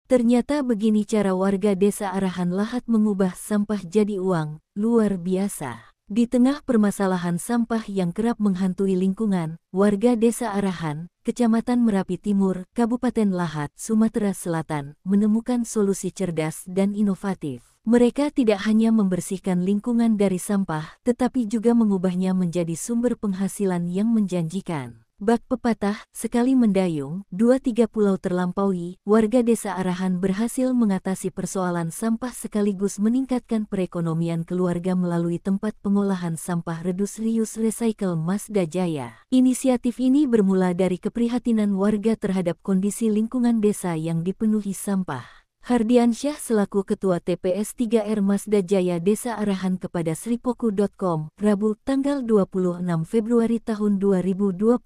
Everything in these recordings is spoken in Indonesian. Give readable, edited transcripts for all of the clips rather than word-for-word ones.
Ternyata begini cara warga desa Arahan Lahat mengubah sampah jadi uang, luar biasa. Di tengah permasalahan sampah yang kerap menghantui lingkungan, warga desa Arahan, Kecamatan Merapi Timur, Kabupaten Lahat, Sumatera Selatan, menemukan solusi cerdas dan inovatif. Mereka tidak hanya membersihkan lingkungan dari sampah, tetapi juga mengubahnya menjadi sumber penghasilan yang menjanjikan. Bak pepatah, sekali mendayung, 2-3 pulau terlampaui, warga desa Arahan berhasil mengatasi persoalan sampah sekaligus meningkatkan perekonomian keluarga melalui tempat pengolahan sampah Redus Rius Recycle Masda Jaya. Inisiatif ini bermula dari keprihatinan warga terhadap kondisi lingkungan desa yang dipenuhi sampah. Hardiansyah selaku Ketua TPS 3R Masda Jaya Desa Arahan kepada sripoku.com, Rabu tanggal 26 Februari tahun 2025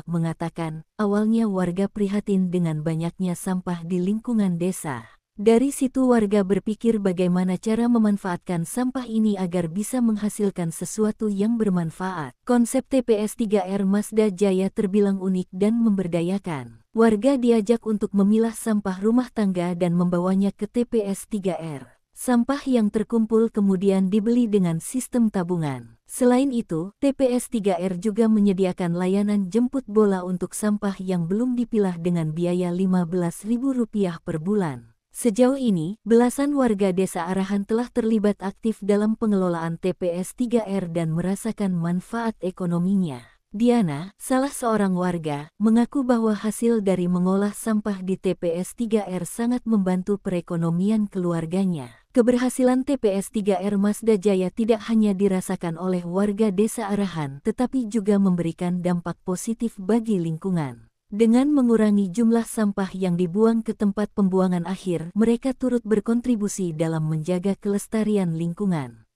mengatakan, awalnya warga prihatin dengan banyaknya sampah di lingkungan desa. Dari situ warga berpikir bagaimana cara memanfaatkan sampah ini agar bisa menghasilkan sesuatu yang bermanfaat. Konsep TPS 3R Masda Jaya terbilang unik dan memberdayakan. Warga diajak untuk memilah sampah rumah tangga dan membawanya ke TPS 3R. Sampah yang terkumpul kemudian dibeli dengan sistem tabungan. Selain itu, TPS 3R juga menyediakan layanan jemput bola untuk sampah yang belum dipilah dengan biaya Rp15.000 per bulan. Sejauh ini, belasan warga desa Arahan telah terlibat aktif dalam pengelolaan TPS 3R dan merasakan manfaat ekonominya. Diana, salah seorang warga, mengaku bahwa hasil dari mengolah sampah di TPS 3R sangat membantu perekonomian keluarganya. Keberhasilan TPS 3R Masda Jaya tidak hanya dirasakan oleh warga desa Arahan, tetapi juga memberikan dampak positif bagi lingkungan. Dengan mengurangi jumlah sampah yang dibuang ke tempat pembuangan akhir, mereka turut berkontribusi dalam menjaga kelestarian lingkungan.